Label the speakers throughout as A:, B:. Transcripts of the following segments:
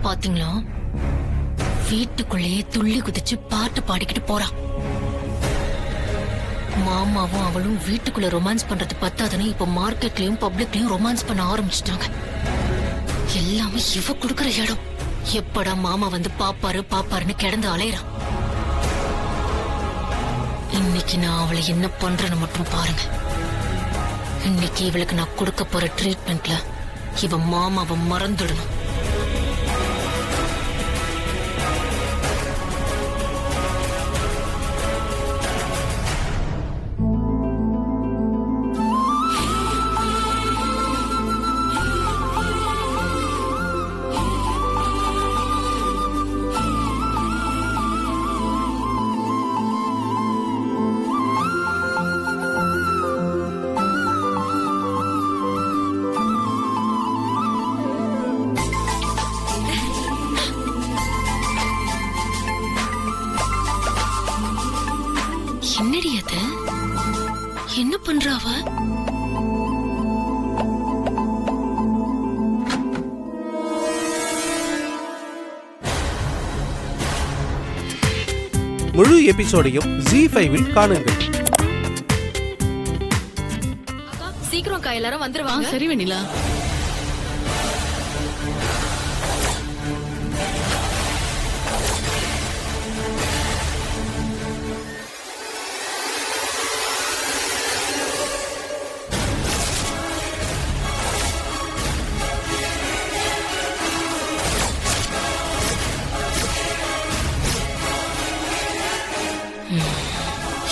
A: பாத்தீங்களா? வீட்டுக்குள்ளேயே துள்ளி குதிச்சு பாட்டு பாடிக்கிட்டு போறா. மாமாவும் அவளும் வீட்டுக்குள்ள ரொமான்ஸ் பண்றது பத்தாதுன்னு இப்ப மார்க்கெட்லயும் பப்ளிக்லயும் ரொமான்ஸ் பண்ண ஆரம்பிச்சிட்டாங்க. எல்லாமே இவ குடுக்கற இடம். எப்படா மாமா வந்து பாப்பாருன்னு கிடந்து அலையறான். இன்னைக்கு நான் அவளை என்ன பண்றேன்னு மட்டும் பாருங்க. இன்னைக்கு இவளுக்கு நான் கொடுக்க போற ட்ரீட்மெண்ட்ல இவ மாமாவை மறந்துடணும். என்னடி அது? என்ன பண்றாவ?
B: முழு எபிசோடையும் Zee5 காணுங்கள்.
A: சீக்கிரம் எல்லாரும் வந்துருவாங்க.
C: சரி வெண்ணிலா.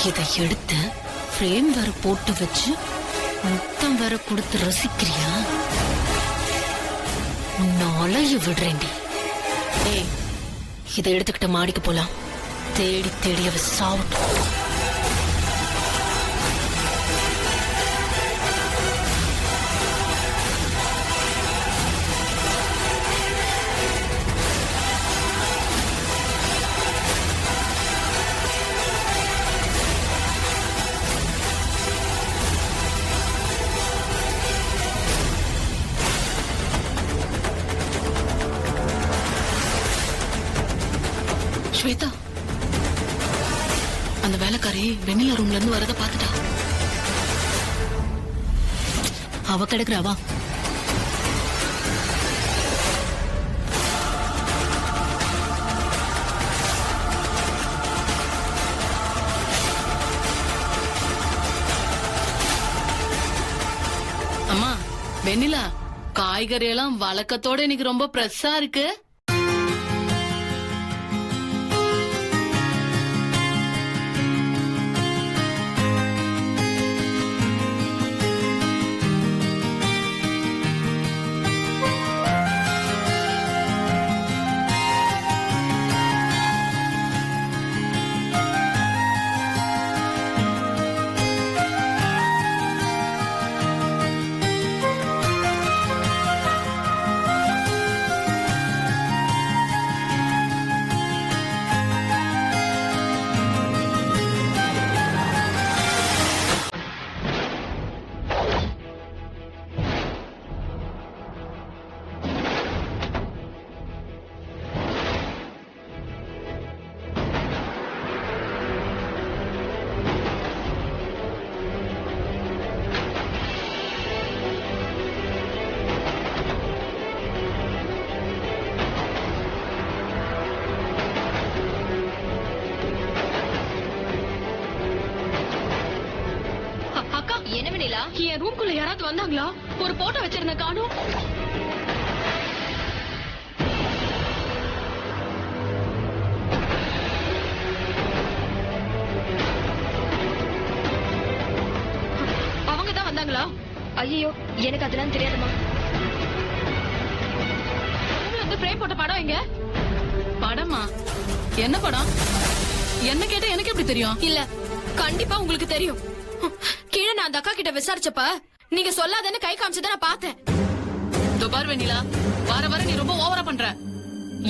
A: இதை எடுத்து ஃப்ரேம் வேற போட்டு வச்சு முத்தம் வேற கொடுத்து ரசிக்கிறியா? நாளைய விடுறேன்டி. ஏய், இதை எடுத்துக்கிட்ட மாடிக்கு போலாம். தேடி தேடி அவ சாவட்டும்.
C: ஸ்வேதா, அந்த வேலைக்காரி வெண்ணிலா ரூம்ல இருந்து வரத பாத்துட்டா. அவ கிடக்குறாவா? அம்மா வெண்ணிலா, காய்கறி எல்லாம் வழக்கத்தோட இன்னைக்கு ரொம்ப ஃப்ரெஷ்ஷா இருக்கு.
A: என் ரூம்குள்ள யாராவது வந்தாங்களா? ஒரு போட்டோ வச்சிருந்த காணோம். அவங்க தான் வந்தாங்களா? ஐயோ, எனக்கு அதெல்லாம் தெரியாதுமா. பிரேம் போட்ட படம் எங்க?
C: படமா? என்ன படம்? என்ன கேட்டா எனக்கு எப்படி தெரியும்?
A: இல்ல, கண்டிப்பா உங்களுக்கு தெரியும். கீழே நான் அந்த அக்கா கிட்ட விசாரிச்சப்ப நீங்க சொல்லாதன்னு கை காமிச்சத நான் பார்த்தேன்.
C: துபார் வெண்ணிலா, வர வர நீ ரொம்ப ஓவரா பண்ற.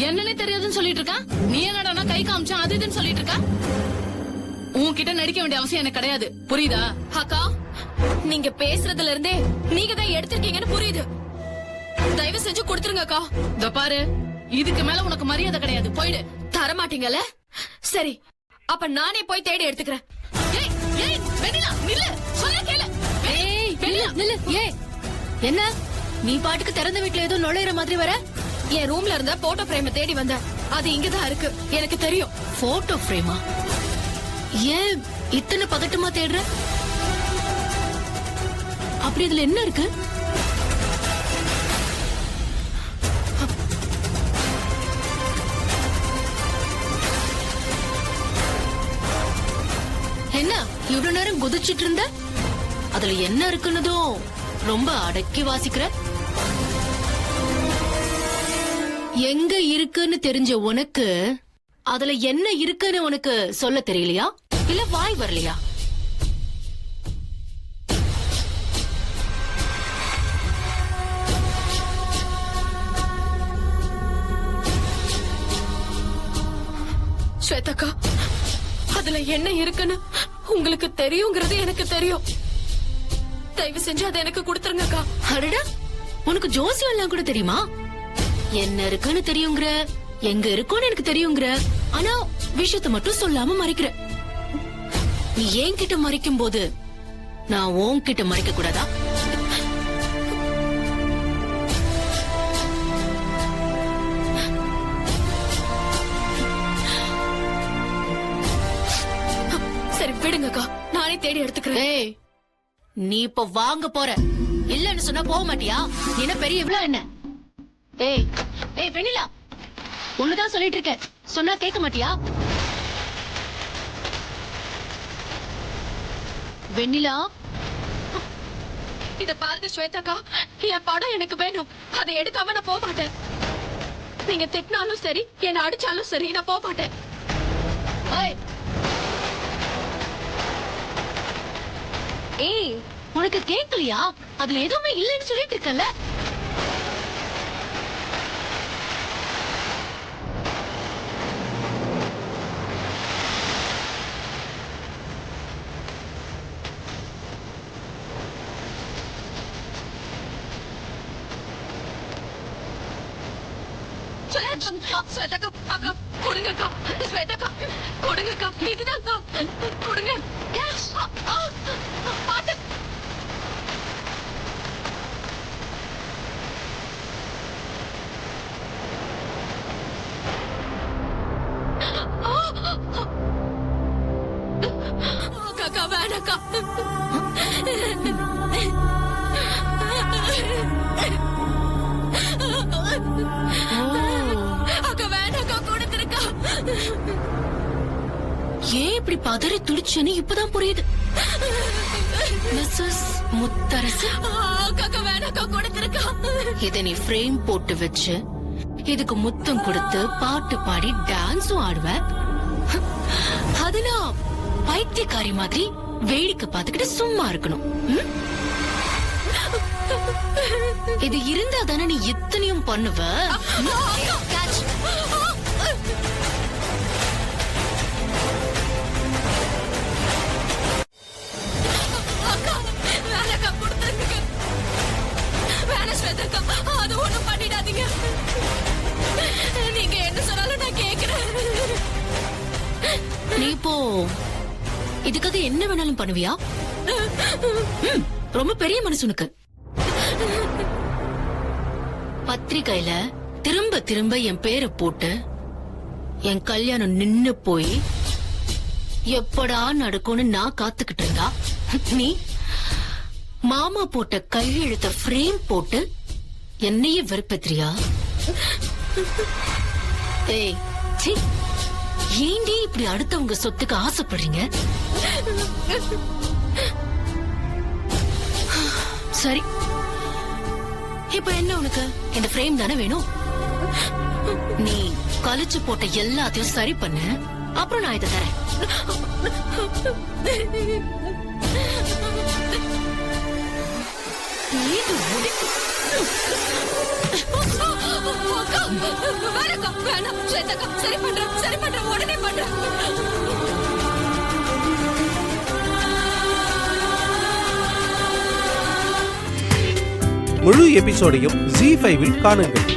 C: என்னன்னே தெரியாதுன்னு சொல்லிட்டு இருக்க. நீ என்னடா கை காமிச்சா அது இதுன்னு சொல்லிட்டு இருக்க. உன்கிட்ட நடிக்க வேண்டிய அவசியம் எனக்கு கிடையாது, புரியுதா?
A: அக்கா, நீங்க பேசுறதுல இருந்தே நீங்க தான் எடுத்திருக்கீங்கன்னு புரியுது. தயவு செஞ்சு கொடுத்துருங்க அக்கா.
C: துபாரு, இதுக்கு மேல உனக்கு மரியாதை கிடையாது, போயிடு.
D: தர மாட்டீங்கல்ல? சரி, அப்ப நானே போய் தேடி எடுத்துக்கிறேன்.
C: ஏய் ஏய் வெண்ணிலா நில்லு, சொல்ல கேளு.
A: ஏய் நில்லு. ஏய் என்ன நீ பாட்டுக்கு திறந்த வீட்டுல ஏதோ நுழையிற மாதிரி வர?
D: என் ரூம்ல இருந்த போட்டோ பிரேம தேடி வந்தேன். அது இங்கதான் இருக்கு, எனக்கு தெரியும்.
A: போட்டோ ஃப்ரேமா? ஏன் இத்தனை பதட்டமா தேடுற? அப்படி இதுல என்ன இருக்கு? என்ன இவ்வளவு நேரம் குதிச்சிட்டு இருந்த? அதுல என்ன இருக்குன்னதும் ரொம்ப அடக்கி வாசிக்கிற. எங்க இருக்குன்னு தெரிஞ்ச உனக்கு அதுல என்ன இருக்குன்னு உனக்கு சொல்ல தெரியலையா? இல்ல வாய் வரலையா?
D: ஸ்வேதக்கா, அதுல என்ன இருக்குன்னு உங்களுக்கு தெரியுங்கிறது எனக்கு தெரியும். தயவு செஞ்சு அதை எனக்கு கொடுத்துருங்கக்கா.
A: அடடா, உனக்கு ஜோசியம் எல்லாம் கூட தெரியுமா? என்ன இருக்குன்னு தெரியுங்கிற, எங்க இருக்குன்னு எனக்கு தெரியுங்கிற, ஆனா விஷயத்தை மட்டும் சொல்லாம மறைக்கிற. நீ என்கிட்ட மறைக்கும் போது நான் உன்கிட்ட மறைக்க கூடாதா?
D: சரி விடுங்கக்கா, நானே தேடி எடுத்துக்கிறேன்.
A: ஏய், நீ இப்ப வாங்க போற. இல்லன்னு சொன்னா போக மாட்டியா? நீ என்ன பெரிய இவ்ளோ என்ன? ஏய் ஏய் வெண்ணிலா, ஒண்ணுதான் சொல்லிட்டு இருக்க, சொன்னா கேட்க மாட்டியா? வெண்ணிலா,
D: இத பாருங்க ஸ்வேதாக்கா, என் படம் எனக்கு வேணும். அதை எடுக்காம நான் போக மாட்டேன். நீங்க திட்டினாலும் சரி, என்ன அடிச்சாலும் சரி, நான் போக மாட்டேன்.
A: ஏய்
D: ஏய்,
A: உனக்கு கேட்கலையா? அதுல எதுவுமே இல்லைன்னு சொல்லிட்டு இருக்கல.
D: ஸ்வேதாக்கா, அக்கா கொடுங்கக்கா. ஸ்வேதாக்கா கொடுங்கக்கா, இதுதான்க்கா, கொடுங்க. பாத்து அக்கா வேணாக்கா. அக்கா வேணாக்கா, கொடுத்துருக்கா.
A: ஏன் இப்படி பதறி துடிச்சேன்னு இப்பதான் புரியுது. மிஸ்ஸஸ் முத்தரசு,
D: அக்கா வேணாக்கா, கொடுத்துருக்கா.
A: இத நீ ஃப்ரேம் போட்டு வச்சு இதுக்கு முத்தம் கொடுத்து பாட்டு பாடி டான்ஸும் ஆடுவ. அதுனா பைத்தியக்காரி மாதிரி வேடிக்கை பார்த்துக்கிட்டு சும்மா இருக்கணும். ம்? இது இருந்தா தானே நீ எத்தனையும் பண்ணுவ. Catch.
D: அக்கா வேணாக்கா, கொடுத்துருங்க. வேணா ஸ்வேதாக்கா, அது ஒண்ணும் பண்ணிடாதீங்க. நீங்க என்ன சொன்னாலும் நான் கேக்குறேன்.
A: நீ இப்போ இதுக்காக என்ன வேணாலும் பண்ணுவியா? ம், ரொம்ப பெரிய மனுஷனுக்கு. பத்திரிக்கையில திரும்ப திரும்ப என் பேரை போட்டு என் கல்யாணம் நின்னு போய் எப்படா நடக்கும்னு நான் காத்துக்கிட்டு இருந்தா, நீ மாமா போட்ட கையெழுத்த ஃப்ரேம் போட்டு என்னையே வெறுப்பேத்துறியா? ஏய் சீ, ஏண்டி இப்படி அடுத்தவங்க சொத்துக்கு ஆசைப்படுறீங்க? சரி, இப்ப என்ன உனக்கு? இந்த ஃப்ரேம் தானே வேணும்? நீ கழிச்சு போட்ட எல்லாத்தையும் சரி பண்ணு, அப்புறம் நான் இதை தரேன். இது உனக்கு.
D: அக்கா, வேணாக்கா, வேணாம். ஸ்வேதாக்கா, சரி பண்றேன், உடனே பண்றேன்.
B: முழு எபிசோடையும் Zee5 இல் காணுங்கள்.